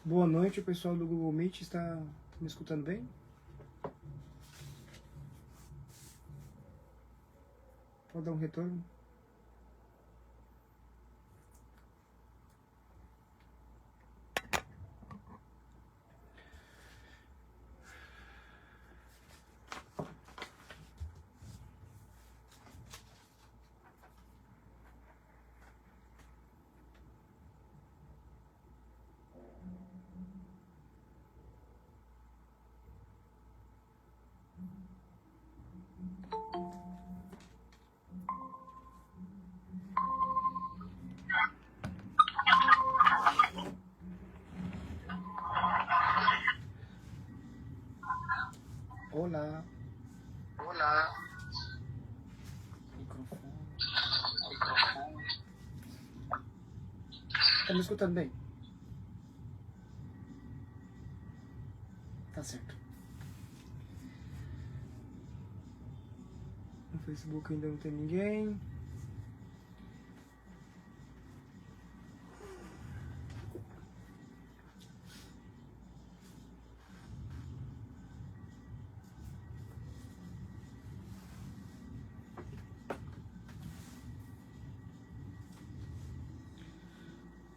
Boa noite, o pessoal do Google Meet está me escutando bem? Pode dar um retorno? Olá. Olá. Microfone. Tá me escutando bem? Tá certo. No Facebook ainda não tem ninguém.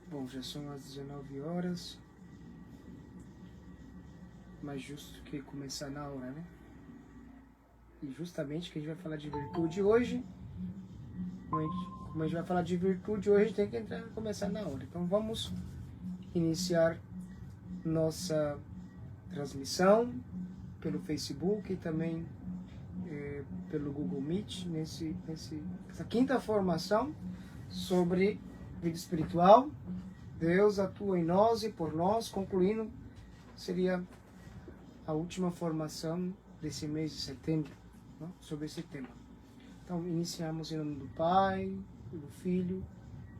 Bom, já são as 19 horas. Mais justo que começar na hora, né? E justamente que a gente vai falar de virtude hoje. Como a gente vai falar de virtude hoje, tem que começar na hora. Então vamos iniciar nossa transmissão pelo Facebook e também pelo Google Meet, essa quinta formação sobre vida espiritual. Deus atua em nós e por nós, concluindo, seria a última formação desse mês de setembro, né, sobre esse tema. Então, iniciamos em nome do Pai, do Filho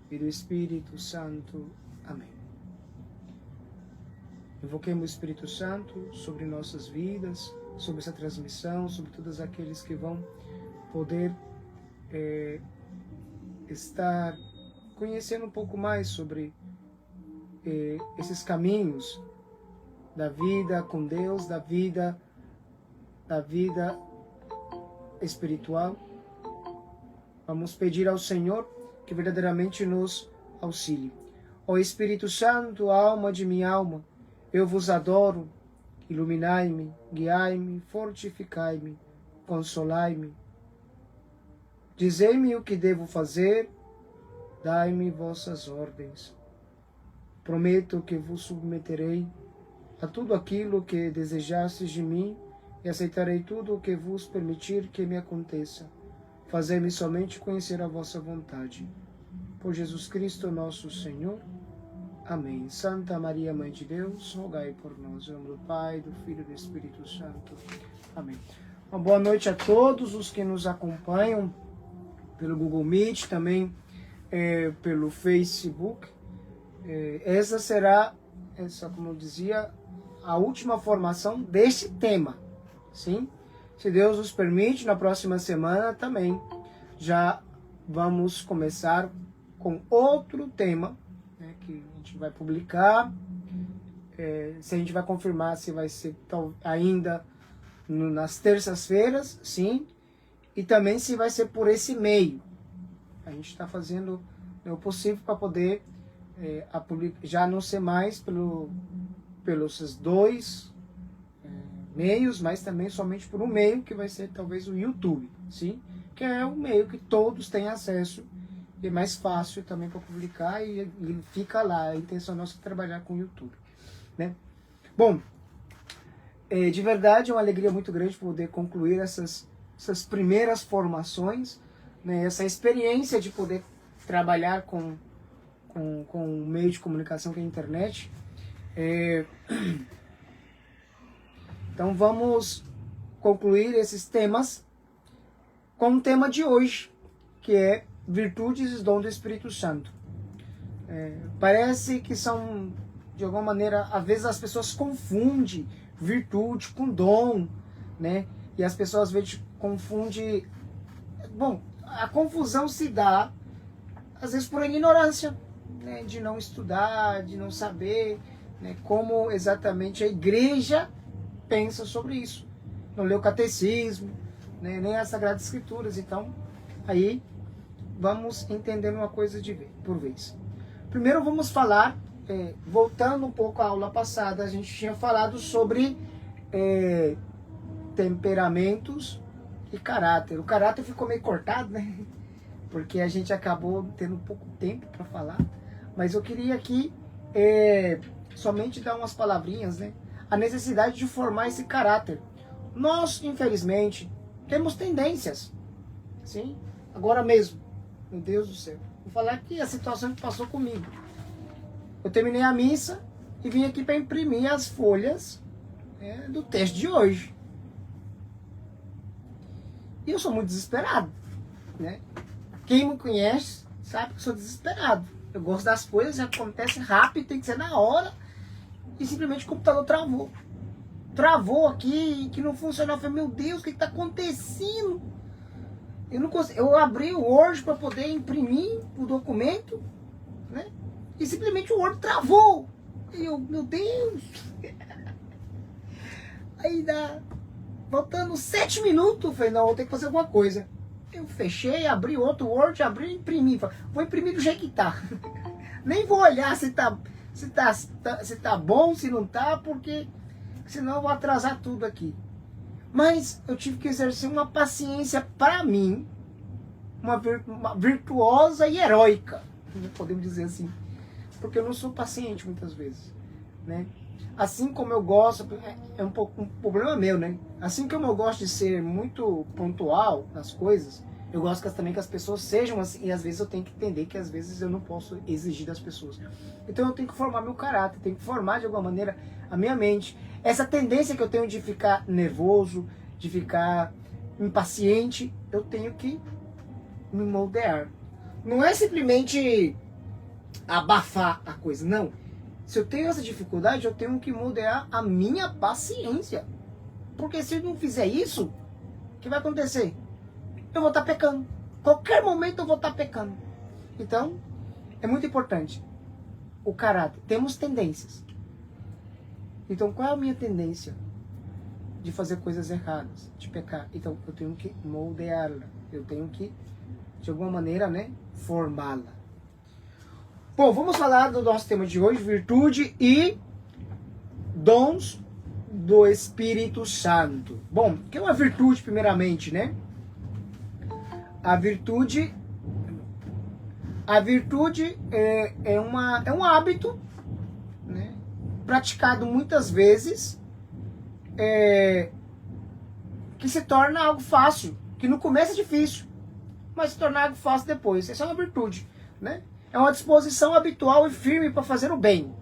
e do Espírito Santo. Amém. Invoquemos o Espírito Santo sobre nossas vidas, sobre essa transmissão, sobre todos aqueles que vão poder estar conhecendo um pouco mais sobre esses caminhos da vida com Deus, da vida espiritual. Vamos pedir ao Senhor que verdadeiramente nos auxilie. Ó Espírito Santo, alma de minha alma, eu vos adoro. Iluminai-me, guiai-me, fortificai-me, consolai-me. Dizei-me o que devo fazer, dai-me vossas ordens. Prometo que vos submeterei a tudo aquilo que desejastes de mim e aceitarei tudo o que vos permitir que me aconteça. Fazei-me somente conhecer a vossa vontade. Por Jesus Cristo nosso Senhor. Amém. Santa Maria, Mãe de Deus, rogai por nós. Em nome do Pai, do Filho e do Espírito Santo. Amém. Uma boa noite a todos os que nos acompanham pelo Google Meet, também pelo Facebook. Essa será, como eu dizia, a última formação deste tema. Sim? Se Deus nos permite, na próxima semana também já vamos começar com outro tema, né, que a gente vai publicar. Se a gente vai confirmar se vai ser ainda nas terças-feiras, sim, e também se vai ser por esse meio. A gente está fazendo o possível para poder já não ser mais pelos dois meios, mas também somente por um meio, que vai ser talvez o YouTube, sim? Que é um meio que todos têm acesso e é mais fácil também para publicar e fica lá. A intenção nossa é trabalhar com o YouTube, né? Bom, de verdade é uma alegria muito grande poder concluir essas primeiras formações, né? Essa experiência de poder trabalhar com o meio de comunicação que é a internet. Então vamos concluir esses temas com o tema de hoje, que é virtudes e dom do Espírito Santo. Parece que são, de alguma maneira, às vezes as pessoas confundem virtude com dom, né? E as pessoas às vezes confundem. Bom, a confusão se dá às vezes por ignorância, né? De não estudar, de não saber, né, como exatamente a igreja pensa sobre isso. Não lê o catecismo, né, nem as Sagradas Escrituras. Então, aí vamos entendendo uma coisa por vez. Primeiro vamos falar, voltando um pouco à aula passada, a gente tinha falado sobre temperamentos e caráter. O caráter ficou meio cortado, né? Porque a gente acabou tendo pouco tempo para falar. Mas eu queria aqui somente dar umas palavrinhas, né? A necessidade de formar esse caráter. Nós, infelizmente, temos tendências. Sim? Agora mesmo. Meu Deus do céu. Vou falar aqui a situação que passou comigo. Eu terminei a missa e vim aqui para imprimir as folhas do texto de hoje. E eu sou muito desesperado, né? Quem me conhece sabe que eu sou desesperado. Eu gosto das coisas que acontecem rápido, tem que ser na hora. E simplesmente o computador travou. Travou aqui, que não funcionou. Eu falei, meu Deus, o que está acontecendo? Eu não consegui. Eu abri o Word para poder imprimir o documento, né? E simplesmente o Word travou. E eu, meu Deus. Aí faltando 7 minutos, eu falei, não, vou ter que fazer alguma coisa. Eu fechei, abri outro Word, abri e imprimi. Vou imprimir do jeito que tá. Nem vou olhar se tá bom, se não tá, porque senão eu vou atrasar tudo aqui. Mas eu tive que exercer uma paciência para mim, uma virtuosa e heróica, podemos dizer assim. Porque eu não sou paciente muitas vezes, né? Assim como eu gosto, é um pouco um problema meu, né? Assim como eu gosto de ser muito pontual nas coisas, eu gosto também que as pessoas sejam assim, e às vezes eu tenho que entender que às vezes eu não posso exigir das pessoas. Então eu tenho que formar meu caráter, tenho que formar de alguma maneira a minha mente. Essa tendência que eu tenho de ficar nervoso, de ficar impaciente, eu tenho que me moldear. Não é simplesmente abafar a coisa, não. Se eu tenho essa dificuldade, eu tenho que moldear a minha paciência. Porque se eu não fizer isso, o que vai acontecer? Eu vou estar pecando. Qualquer momento eu vou estar pecando. Então, é muito importante. O caráter. Temos tendências. Então, qual é a minha tendência? De fazer coisas erradas, de pecar. Então, eu tenho que moldeá-la. Eu tenho que, de alguma maneira, né, formá-la. Bom, vamos falar do nosso tema de hoje, virtude e dons do Espírito Santo. Bom, o que é uma virtude, primeiramente, né? A virtude é um hábito, né, praticado muitas vezes, que se torna algo fácil, que no começo é difícil, mas se torna algo fácil depois. Essa é uma virtude, né? É uma disposição habitual e firme para fazer o bem.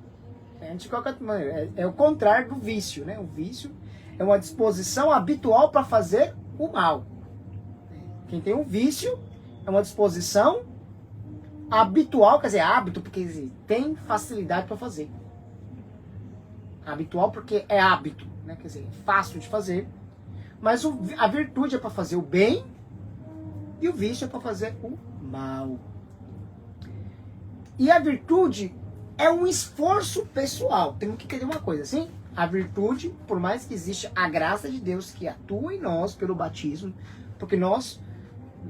De qualquer maneira, é o contrário do vício, né? O vício é uma disposição habitual para fazer o mal. Quem tem um vício é uma disposição habitual, quer dizer, hábito, porque tem facilidade para fazer. Habitual porque é hábito, né? Quer dizer, é fácil de fazer. Mas a virtude é para fazer o bem e o vício é para fazer o mal. E a virtude é um esforço pessoal. Temos que entender uma coisa, assim? A virtude, por mais que exista a graça de Deus que atua em nós pelo batismo, porque nós,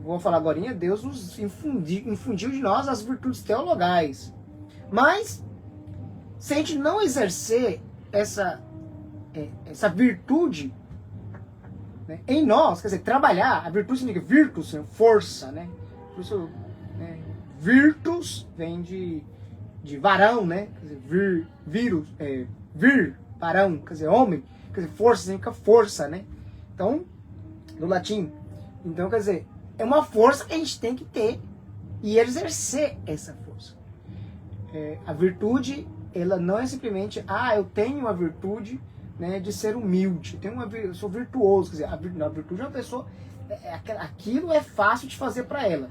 vou falar agora, Deus nos infundiu de nós as virtudes teologais. Mas, se a gente não exercer essa virtude, né, em nós, quer dizer, trabalhar, a virtude significa virtus, força, né? Por isso, né, virtus vem de varão, né? Quer dizer, varão, quer dizer, homem, quer dizer, força significa força, né? Então, do latim. Então, quer dizer, é uma força que a gente tem que ter e exercer essa força. A virtude, ela não é simplesmente, eu tenho a virtude, né, de ser humilde, eu sou virtuoso, quer dizer, a virtude é uma pessoa, aquilo é fácil de fazer para ela,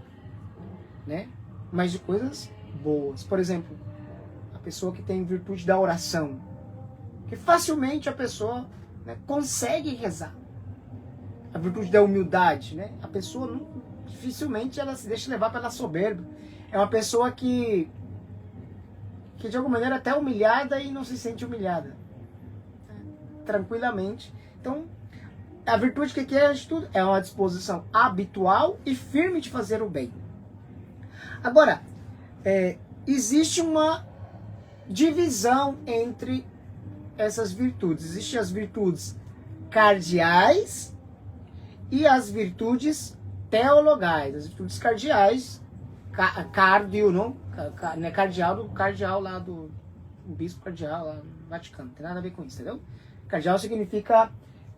né? Mas de coisas boas. Por exemplo, a pessoa que tem virtude da oração, que facilmente a pessoa, né, consegue rezar. A virtude da humildade, né? A pessoa dificilmente ela se deixa levar pela soberba. É uma pessoa que que de alguma maneira é até humilhada e não se sente humilhada. Tranquilamente. Então, a virtude que é de tudo? É uma disposição habitual e firme de fazer o bem. Agora, existe uma divisão entre essas virtudes. Existem as virtudes cardeais e as virtudes teologais. As virtudes cardeais, cardio, não? Não é cardeal do cardeal lá do bispo cardeal lá no Vaticano. Não tem nada a ver com isso, entendeu? Cardeal significa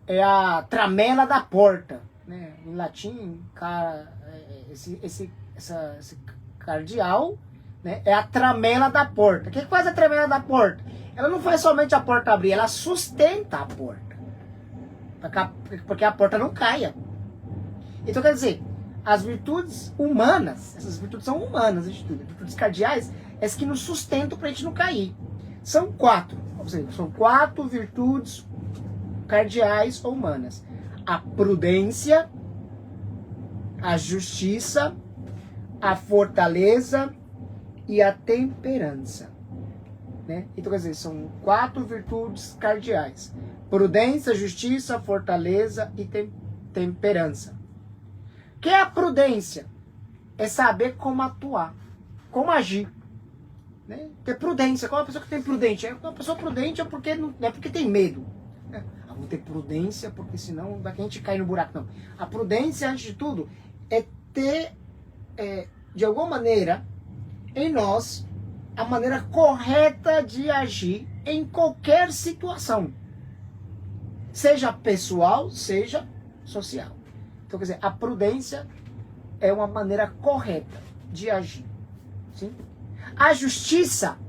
a tramela da porta, né? Em latim, esse cardeal, né, é a tramela da porta. O que faz a tramela da porta? Ela não faz somente a porta abrir, ela sustenta a porta. Porque a porta não caia. Então, quer dizer, as virtudes humanas, essas virtudes são humanas, as virtudes cardeais, essas que nos sustentam para a gente não cair. São 4. Ou seja, são 4 virtudes cardeais ou humanas: a prudência, a justiça, a fortaleza e a temperança, né? Então, quer dizer, são 4 virtudes cardeais: prudência, justiça, fortaleza e temperança. O que é a prudência? É saber como atuar, como agir, né? Ter prudência. Qual é a pessoa que tem prudência? Uma pessoa prudente não é porque tem medo. Vou ter prudência, porque senão vai que a gente cai no buraco. Não. A prudência, antes de tudo, é ter, de alguma maneira, em nós, a maneira correta de agir em qualquer situação. Seja pessoal, seja social. Então, quer dizer, a prudência é uma maneira correta de agir. Sim? A justiça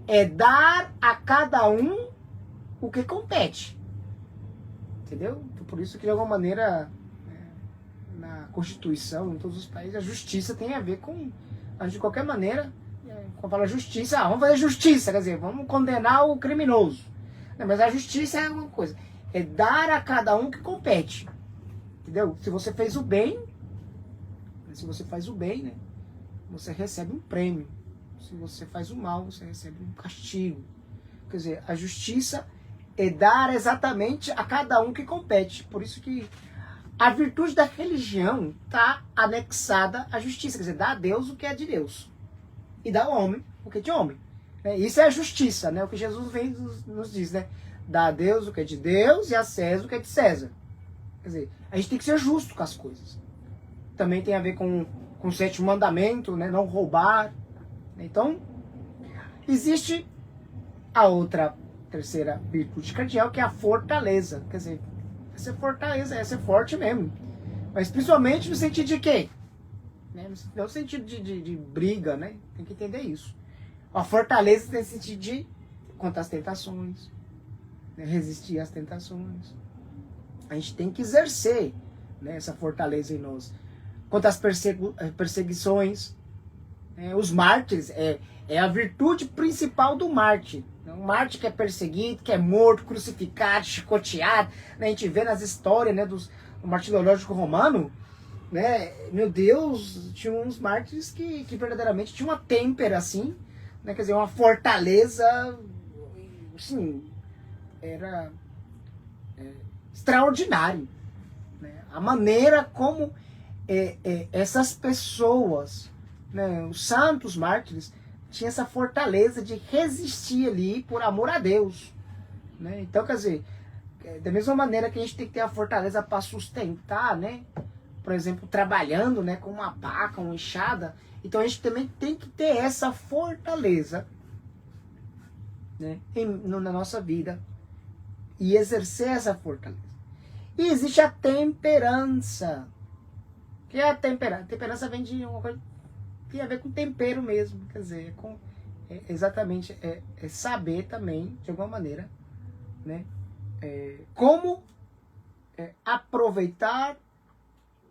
é dar a cada um o que compete. Entendeu? Por isso que, de alguma maneira, na Constituição, em todos os países, a justiça tem a ver com, de qualquer maneira, quando fala justiça, vamos fazer justiça, quer dizer, vamos condenar o criminoso. Não, mas a justiça é uma coisa, é dar a cada um que compete. Entendeu? Se você fez o bem, né, você recebe um prêmio. Se você faz o mal, você recebe um castigo. Quer dizer, a justiça é dar exatamente a cada um que compete. Por isso que a virtude da religião está anexada à justiça. Quer dizer, dá a Deus o que é de Deus. E dá ao homem o que é de homem. Isso é a justiça, né? O que Jesus vem nos diz, né? Dá a Deus o que é de Deus e a César o que é de César. Quer dizer, a gente tem que ser justo com as coisas. Também tem a ver com o 7º mandamento, né? Não roubar. Então, existe a outra terceira virtude cardeal, que é a fortaleza. Quer dizer, essa fortaleza, essa é forte mesmo. Mas principalmente no sentido de quê? No sentido de briga, né? Tem que entender isso. A fortaleza tem esse sentido de contra as tentações, né? Resistir às tentações. A gente tem que exercer, né, essa fortaleza em nós. Contra as perseguições, os mártires, é a virtude principal do mártir. Um mártir que é perseguido, que é morto, crucificado, chicoteado. Né? A gente vê nas histórias, né, do martirológico romano, né? Meu Deus, tinha uns mártires que verdadeiramente tinham uma têmpera assim, né? Quer dizer, uma fortaleza, assim, era extraordinário. Né? A maneira como essas pessoas, né, os santos mártires, tinha essa fortaleza de resistir ali por amor a Deus. Né? Então, quer dizer, da mesma maneira que a gente tem que ter a fortaleza para sustentar, né? Por exemplo, trabalhando, né, com uma pá, com uma enxada, então a gente também tem que ter essa fortaleza, né, na nossa vida e exercer essa fortaleza. E existe a temperança. O que é a temperança? A temperança vem de uma coisa tem a ver com tempero mesmo, quer dizer, exatamente saber também, de alguma maneira, né, como aproveitar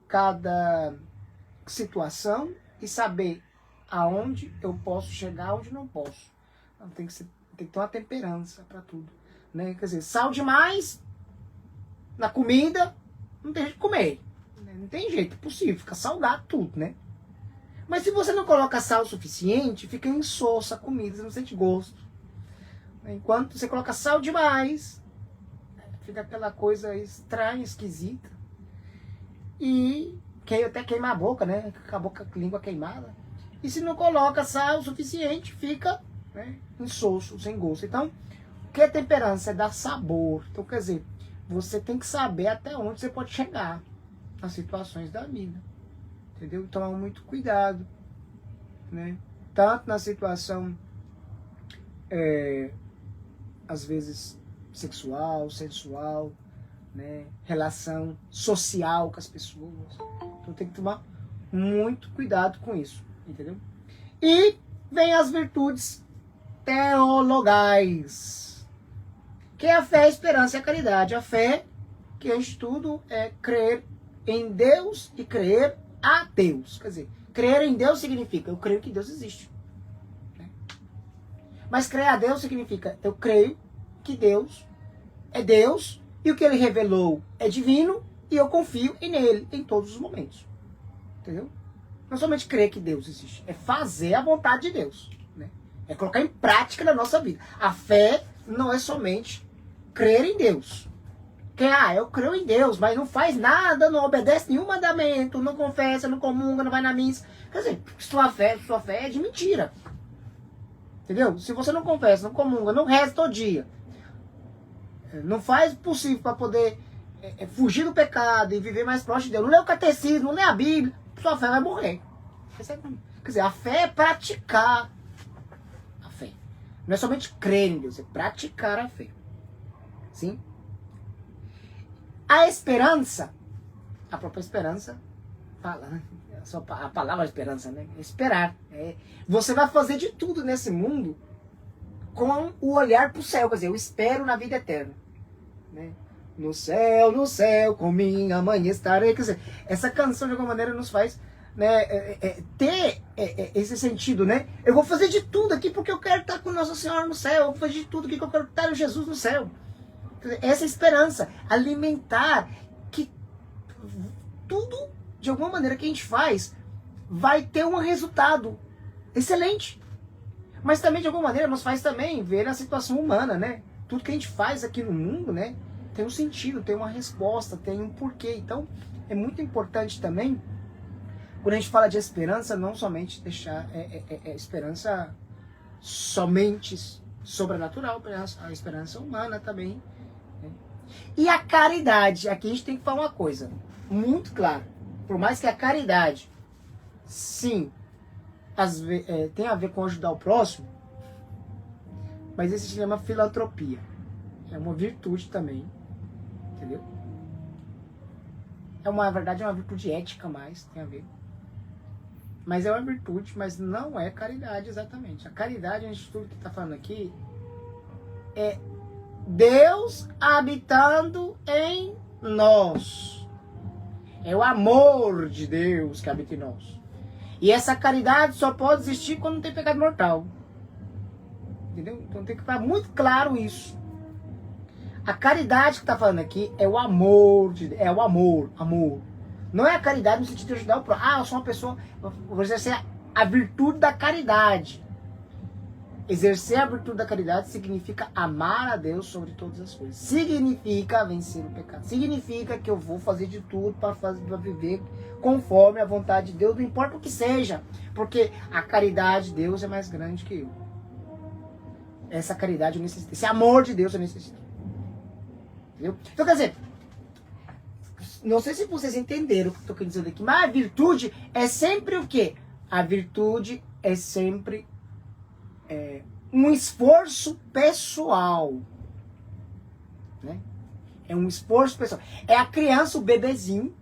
cada situação e saber aonde eu posso chegar, aonde não posso. Então, tem que ter uma temperança para tudo, né? Quer dizer, sal demais na comida, não tem jeito de comer, né? Não tem jeito, é possível, fica salgado tudo, né? Mas se você não coloca sal o suficiente, fica insossa a comida, você não sente gosto. Enquanto você coloca sal demais, fica aquela coisa estranha, esquisita. E até queima a boca, né? Com a boca, a língua queimada. E se não coloca sal o suficiente, fica, né, insosso, sem gosto. Então, o que é temperança? É dar sabor. Então, quer dizer, você tem que saber até onde você pode chegar nas situações da vida. Entendeu? Tomar muito cuidado, né? Tanto na situação, às vezes, sexual, sensual, né? Relação social com as pessoas. Então tem que tomar muito cuidado com isso, entendeu? E vem as virtudes teologais, que é a fé, a esperança e a caridade. A fé, que antes de tudo é crer em Deus e crer a Deus. Quer dizer, crer em Deus significa eu creio que Deus existe, né? Mas crer a Deus significa eu creio que Deus é Deus e o que Ele revelou é divino e eu confio nele em todos os momentos. Entendeu? Não somente crer que Deus existe, é fazer a vontade de Deus, né? É colocar em prática na nossa vida. A fé não é somente crer em Deus. Eu creio em Deus, mas não faz nada, não obedece nenhum mandamento, não confessa, não comunga, não vai na missa. Quer dizer, sua fé é de mentira. Entendeu? Se você não confessa, não comunga, não reza todo dia, não faz o possível para poder fugir do pecado e viver mais próximo de Deus, não lê o catecismo, não lê a Bíblia, sua fé vai morrer. Quer dizer, a fé é praticar a fé. Não é somente crer em Deus, é praticar a fé. Sim? A esperança, a própria esperança, fala, né? A palavra esperança, né? Esperar. Você vai fazer de tudo nesse mundo com o olhar para o céu. Quer dizer, eu espero na vida eterna, né? No céu, com minha mãe estarei. Quer dizer, essa canção de alguma maneira nos faz, né, ter esse sentido, né? Eu vou fazer de tudo aqui porque eu quero estar com Nossa Senhora no céu. Eu vou fazer de tudo aqui porque eu quero estar com Jesus no céu. Essa esperança, alimentar que tudo, de alguma maneira, que a gente faz, vai ter um resultado excelente. Mas também, de alguma maneira, nos faz também ver a situação humana, né? Tudo que a gente faz aqui no mundo, né, tem um sentido, tem uma resposta, tem um porquê. Então, é muito importante também, quando a gente fala de esperança, não somente deixar esperança somente sobrenatural, a esperança humana também. E a caridade, aqui a gente tem que falar uma coisa muito clara. Por mais que a caridade, sim, tem a ver com ajudar o próximo, mas esse se chama filantropia. É uma virtude também, entendeu? Na verdade é uma virtude ética mais, tem a ver. Mas é uma virtude, mas não é caridade exatamente. A caridade, a gente tudo que está falando aqui, é Deus habitando em nós. É o amor de Deus que habita em nós. E essa caridade só pode existir quando não tem pecado mortal. Entendeu? Então tem que ficar muito claro isso. A caridade que está falando aqui é o amor. É o amor. Não é a caridade no sentido de ajudar o próximo. Eu sou uma pessoa. Vou exercer a virtude da caridade. Exercer a virtude da caridade significa amar a Deus sobre todas as coisas. Significa vencer o pecado. Significa que eu vou fazer de tudo para viver conforme a vontade de Deus, não importa o que seja. Porque a caridade de Deus é mais grande que eu. Essa caridade eu necessito. Esse amor de Deus eu necessito. Entendeu? Então, quer dizer, não sei se vocês entenderam o que eu estou querendo dizer aqui, mas a virtude é sempre o quê? A virtude é sempre um esforço pessoal, né? É um esforço pessoal. É a criança, o bebezinho,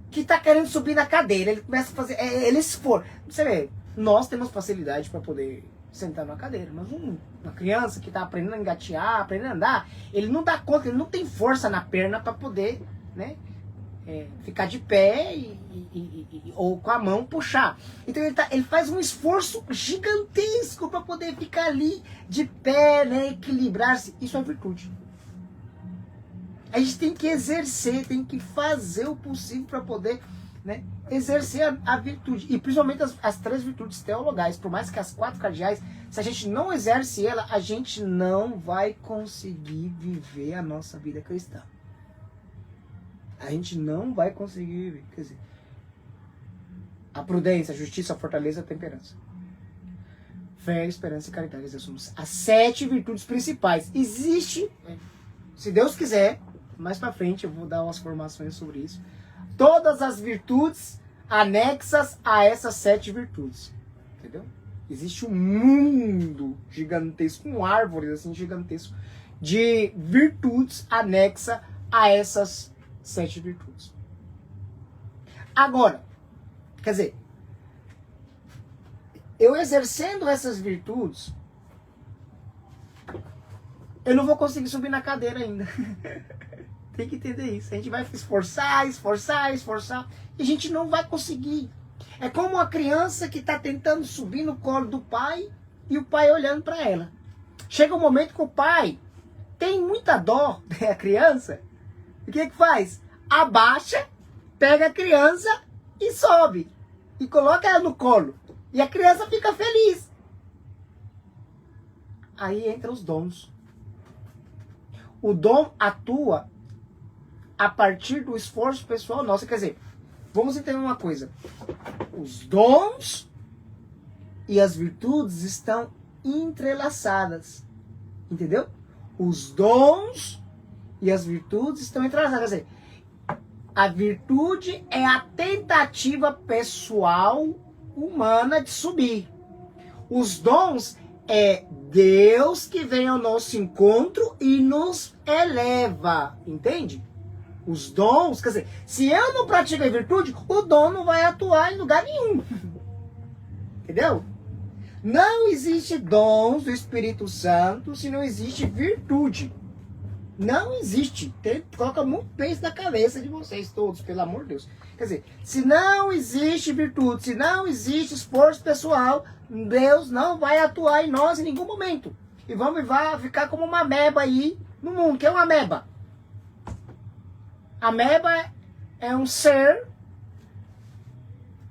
que está querendo subir na cadeira. Ele começa a fazer, ele esforça. Você vê, nós temos facilidade para poder sentar na cadeira, mas uma criança que está aprendendo a engatear, aprendendo a andar, ele não dá conta, ele não tem força na perna para poder, né, ficar de pé ou com a mão puxar. Então ele faz um esforço gigantesco para poder ficar ali de pé, né, equilibrar-se. Isso é virtude. A gente tem que exercer, tem que fazer o possível para poder né? Exercer a virtude. E principalmente as 3 virtudes teologais. Por mais que as 4 cardeais, se a gente não exerce ela, a gente não vai conseguir viver a nossa vida cristã. A gente não vai conseguir viver. Quer dizer, a prudência, a justiça, a fortaleza, a temperança. Fé, esperança e caridade. Essas são as 7 virtudes principais. Existe, se Deus quiser, mais pra frente eu vou dar umas formações sobre isso. Todas as virtudes anexas a essas 7 virtudes. Entendeu? Existe um mundo gigantesco, um árvore assim gigantesco de virtudes anexa a essas 7 virtudes. Agora, quer dizer, eu exercendo essas virtudes, eu não vou conseguir subir na cadeira ainda. Tem que entender isso. A gente vai esforçar, e a gente não vai conseguir. É como uma criança que está tentando subir no colo do pai e o pai olhando para ela. Chega um momento que o pai tem muita dó da criança. E o que faz? Abaixa, pega a criança e sobe. E coloca ela no colo. E a criança fica feliz. Aí entram os dons. O dom atua a partir do esforço pessoal nosso. Quer dizer, vamos entender uma coisa. Os dons e as virtudes estão entrelaçadas. Entendeu? Os dons e as virtudes estão entrelaçadas. Quer dizer, a virtude é a tentativa pessoal humana de subir. Os dons é Deus que vem ao nosso encontro e nos eleva. Entende? Os dons, quer dizer, se eu não pratico a virtude, o dom não vai atuar em lugar nenhum. Entendeu? Não existe dons do Espírito Santo se não existe virtude. Não existe. Coloca muito bem isso na cabeça de vocês todos, pelo amor de Deus. Quer dizer, se não existe virtude, se não existe esforço pessoal, Deus não vai atuar em nós em nenhum momento. E vamos ficar como uma ameba aí no mundo. O que é uma ameba? A ameba é um ser,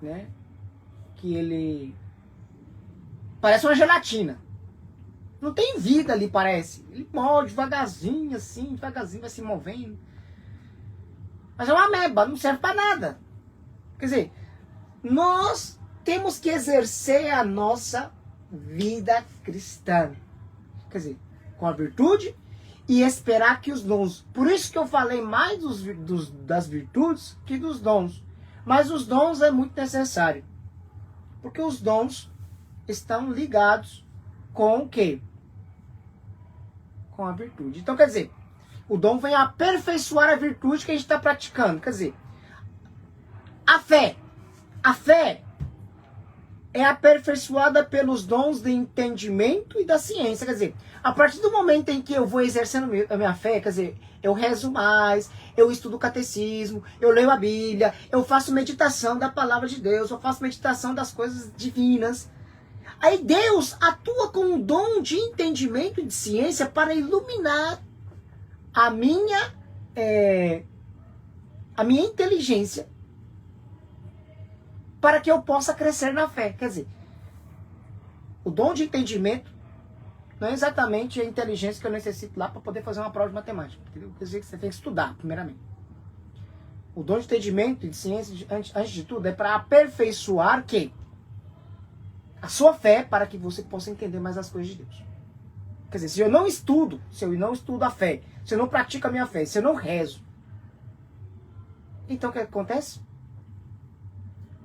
né, que ele parece uma gelatina. Não tem vida ali, parece. Ele morde devagarzinho, assim, devagarzinho vai se movendo. Mas é uma ameba, não serve para nada. Quer dizer, nós temos que exercer a nossa vida cristã. Quer dizer, com a virtude e esperar que os dons. Por isso que eu falei mais das virtudes que dos dons. Mas os dons é muito necessário. Porque os dons estão ligados com o quê? Com a virtude. Então, quer dizer, o dom vem aperfeiçoar a virtude que a gente está praticando. Quer dizer, a fé. A fé é aperfeiçoada pelos dons de entendimento e da ciência. Quer dizer, a partir do momento em que eu vou exercendo a minha fé, quer dizer, eu rezo mais, eu estudo o catecismo, eu leio a Bíblia, eu faço meditação da palavra de Deus, eu faço meditação das coisas divinas. Aí Deus atua com um dom de entendimento e de ciência para iluminar a minha inteligência, para que eu possa crescer na fé. Quer dizer, o dom de entendimento não é exatamente a inteligência que eu necessito lá para poder fazer uma prova de matemática. Entendeu? Quer dizer que você tem que estudar, primeiramente. O dom de entendimento e de ciência, antes de tudo, é para aperfeiçoar quê? A sua fé, para que você possa entender mais as coisas de Deus. Quer dizer, se eu não estudo a fé, se eu não pratico a minha fé, se eu não rezo, então o que acontece?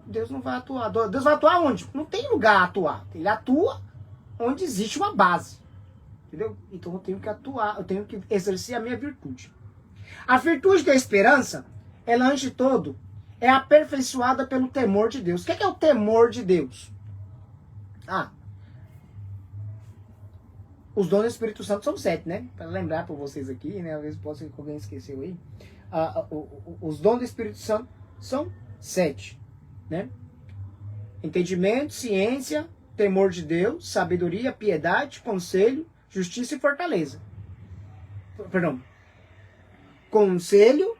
Deus não vai atuar. Deus vai atuar onde? Não tem lugar a atuar. Ele atua onde existe uma base. Entendeu? Então eu tenho que atuar, eu tenho que exercer a minha virtude. A virtude da esperança, ela antes de todo, é aperfeiçoada pelo temor de Deus. O que é o temor de Deus? Os dons do Espírito Santo são 7, né? Para lembrar para vocês aqui, né? Às vezes pode ser que alguém esqueceu aí. Os dons do Espírito Santo são 7, né? Entendimento, ciência, temor de Deus, sabedoria, piedade, conselho, justiça e fortaleza. Perdão. Conselho,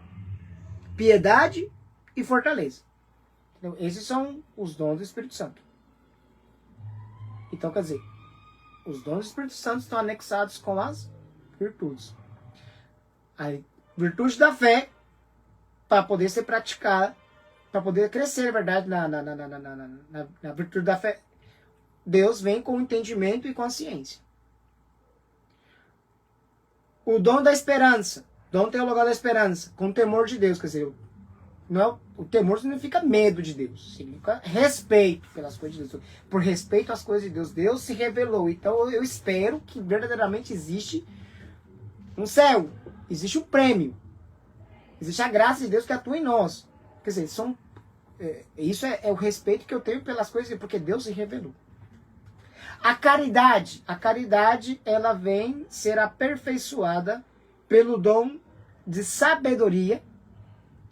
piedade e fortaleza. Entendeu? Esses são os dons do Espírito Santo. Então, quer dizer, os dons do Espírito Santo estão anexados com as virtudes. A virtude da fé, para poder ser praticada, para poder crescer, na verdade, na virtude da fé, Deus vem com o entendimento e com a ciência. O dom da esperança, dom teologal da esperança, com o temor de Deus, quer dizer, não é, o temor significa medo de Deus, significa respeito pelas coisas de Deus. Por respeito às coisas de Deus, Deus se revelou. Então eu espero que verdadeiramente existe um céu, existe um prêmio, existe a graça de Deus que atua em nós. Quer dizer, isso é o respeito que eu tenho pelas coisas, porque Deus se revelou. A caridade, ela vem ser aperfeiçoada pelo dom de sabedoria,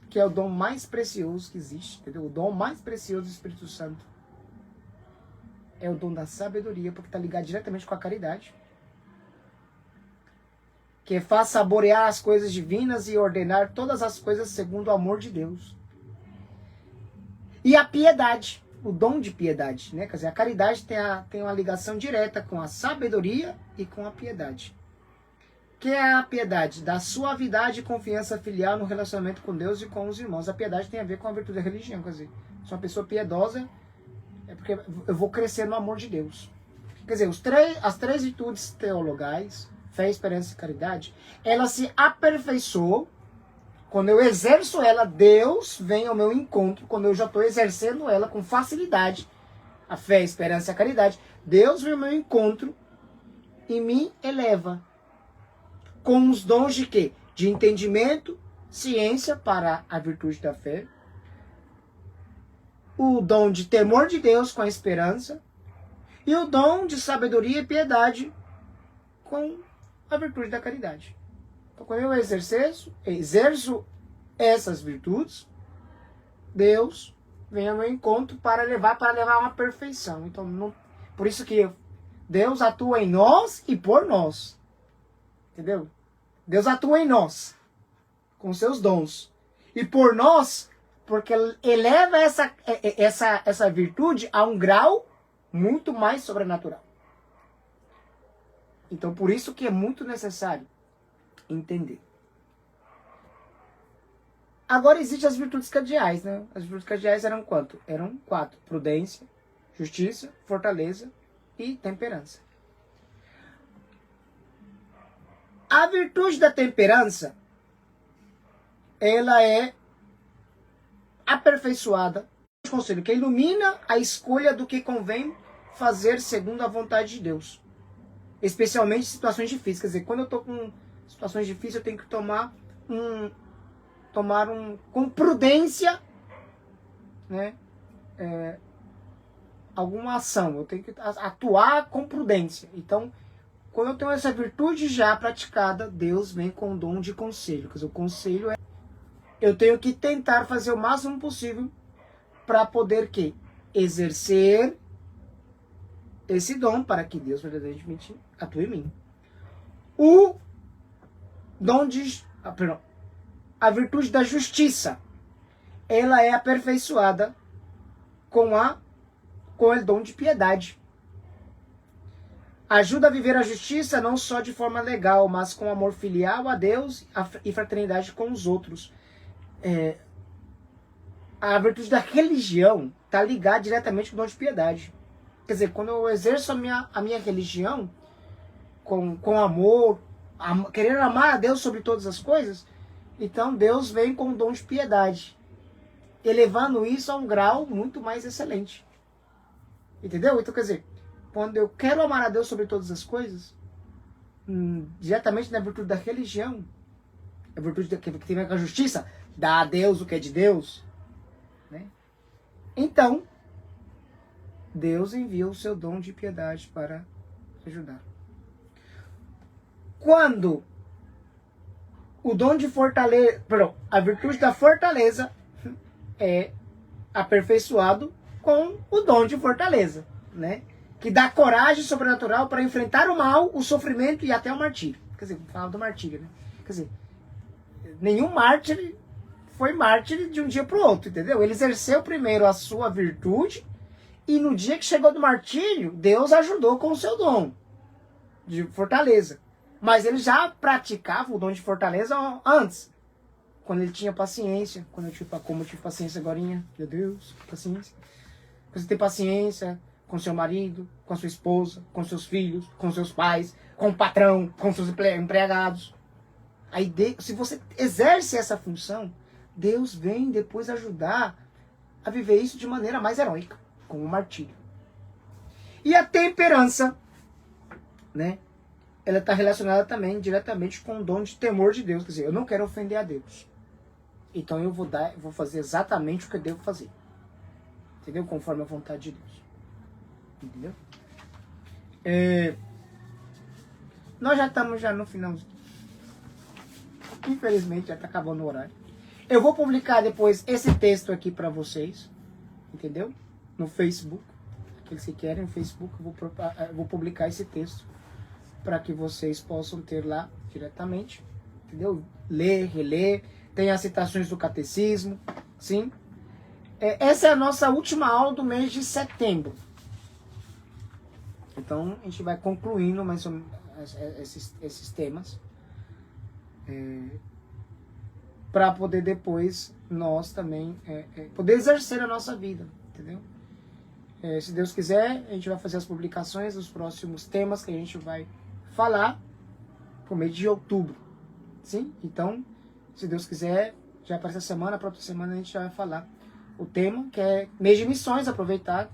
que é o dom mais precioso que existe, entendeu? O dom mais precioso do Espírito Santo é o dom da sabedoria, porque está ligado diretamente com a caridade, que faz saborear as coisas divinas e ordenar todas as coisas segundo o amor de Deus. E a piedade, o dom de piedade, né? Quer dizer, a caridade tem uma ligação direta com a sabedoria e com a piedade. Que é a piedade? Da suavidade e confiança filial no relacionamento com Deus e com os irmãos. A piedade tem a ver com a virtude da religião. Quer dizer, se uma pessoa piedosa, é porque eu vou crescer no amor de Deus. Quer dizer, as três virtudes teologais, fé, esperança e caridade, ela se aperfeiçoam. Quando eu exerço ela, Deus vem ao meu encontro. Quando eu já estou exercendo ela com facilidade, a fé, a esperança e a caridade, Deus vem ao meu encontro e me eleva. Com os dons de quê? De entendimento, ciência para a virtude da fé, o dom de temor de Deus com a esperança e o dom de sabedoria e piedade com a virtude da caridade. Então, quando eu exerço essas virtudes, Deus vem ao meu encontro para levar a uma perfeição. Então, por isso que Deus atua em nós e por nós. Entendeu? Deus atua em nós com seus dons. E por nós, porque eleva essa virtude a um grau muito mais sobrenatural. Então, por isso que é muito necessário entender. Agora existem as virtudes cardeais, né? As virtudes cardeais eram quanto? Eram 4. Prudência, justiça, fortaleza e temperança. A virtude da temperança, ela é aperfeiçoada, conselho, que ilumina a escolha do que convém fazer segundo a vontade de Deus. Especialmente em situações difíceis. Quer dizer, quando eu estou com situações difíceis, eu tenho que tomar com prudência, né, alguma ação. Eu tenho que atuar com prudência. Então, quando eu tenho essa virtude já praticada, Deus vem com o dom de conselho. Quer dizer, o conselho é... Eu tenho que tentar fazer o máximo possível para poder exercer esse dom para que Deus verdadeiramente atue em mim. O dom de... A virtude da justiça, ela é aperfeiçoada com o dom de piedade. Ajuda a viver a justiça não só de forma legal, mas com amor filial a Deus e fraternidade com os outros. A virtude da religião está ligada diretamente com o dom de piedade. Quer dizer, quando eu exerço a minha religião com amor, querendo amar a Deus sobre todas as coisas, então Deus vem com o dom de piedade, elevando isso a um grau muito mais excelente. Entendeu? Então, quer dizer, quando eu quero amar a Deus sobre todas as coisas, diretamente na virtude da religião, a virtude que tem a ver com a justiça, dá a Deus o que é de Deus, né? Então, Deus envia o seu dom de piedade para ajudar. Quando o dom de fortaleza, a virtude da fortaleza é aperfeiçoado com o dom de fortaleza, né? Que dá coragem sobrenatural para enfrentar o mal, o sofrimento e até o martírio. Quer dizer, fala do martírio, né? Quer dizer, nenhum mártir foi mártir de um dia para o outro, entendeu? Ele exerceu primeiro a sua virtude e no dia que chegou do martírio, Deus ajudou com o seu dom de fortaleza. Mas ele já praticava o dom de fortaleza antes, quando ele tinha paciência, como eu tive paciência agorinha, meu Deus, paciência. Você tem paciência com seu marido, com sua esposa, com seus filhos, com seus pais, com o patrão, com seus empregados. Aí, se você exerce essa função, Deus vem depois ajudar a viver isso de maneira mais heróica, com o martírio. E a temperança, né? Ela está relacionada também diretamente com o dom de temor de Deus. Quer dizer, eu não quero ofender a Deus. Então eu vou fazer exatamente o que eu devo fazer. Entendeu? Conforme a vontade de Deus. Entendeu? Nós já estamos no final. Infelizmente já está acabando o horário. Eu vou publicar depois esse texto aqui para vocês. Entendeu? No Facebook. Aqueles que querem no Facebook, eu vou publicar esse texto para que vocês possam ter lá diretamente. Entendeu? Ler, reler. Tem as citações do catecismo. Sim? Essa é a nossa última aula do mês de setembro. Então, a gente vai concluindo mais ou menos esses temas. Para poder depois, nós também, poder exercer a nossa vida. Entendeu? Se Deus quiser, a gente vai fazer as publicações dos próximos temas que a gente vai falar por mês de outubro. Sim? Então, se Deus quiser, já para essa semana, para outra semana, a gente já vai falar o tema, que é mês de missões, aproveitar,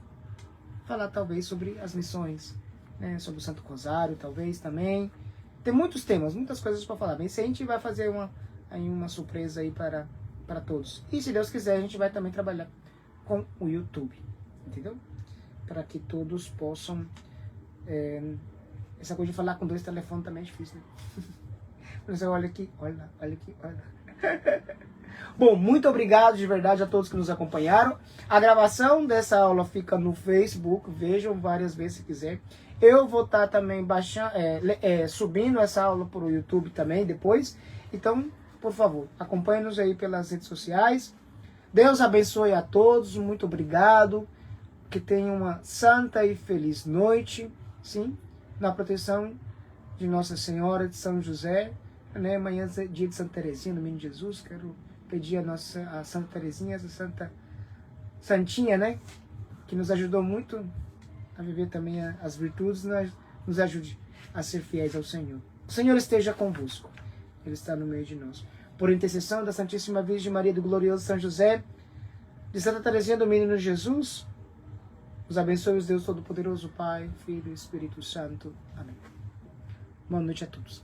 falar talvez sobre as missões, né, sobre o Santo Rosário, talvez também. Tem muitos temas, muitas coisas para falar. Bem, se a gente vai fazer uma surpresa aí para todos. E se Deus quiser, a gente vai também trabalhar com o YouTube, entendeu? Para que todos possam... essa coisa de falar com 2 telefones também é difícil, né? Você olha aqui, olha aqui, olha. Bom, muito obrigado de verdade a todos que nos acompanharam. A gravação dessa aula fica no Facebook, vejam várias vezes se quiser. Eu vou estar também subindo essa aula para o YouTube também depois. Então, por favor, acompanhe-nos aí pelas redes sociais. Deus abençoe a todos, muito obrigado. Que tenham uma santa e feliz noite, sim, na proteção de Nossa Senhora de São José. Né? Amanhã é dia de Santa Teresinha, no Menino Jesus. Quero pedir a Santa Teresinha, essa santinha, né? Que nos ajudou muito a viver também as virtudes, nos ajude a ser fiéis ao Senhor. O Senhor esteja convosco. Ele está no meio de nós. Por intercessão da Santíssima Virgem Maria, do glorioso São José, de Santa Teresinha do Menino Jesus, os abençoe os Deus Todo-Poderoso, Pai, Filho e Espírito Santo. Amém. Boa noite a todos.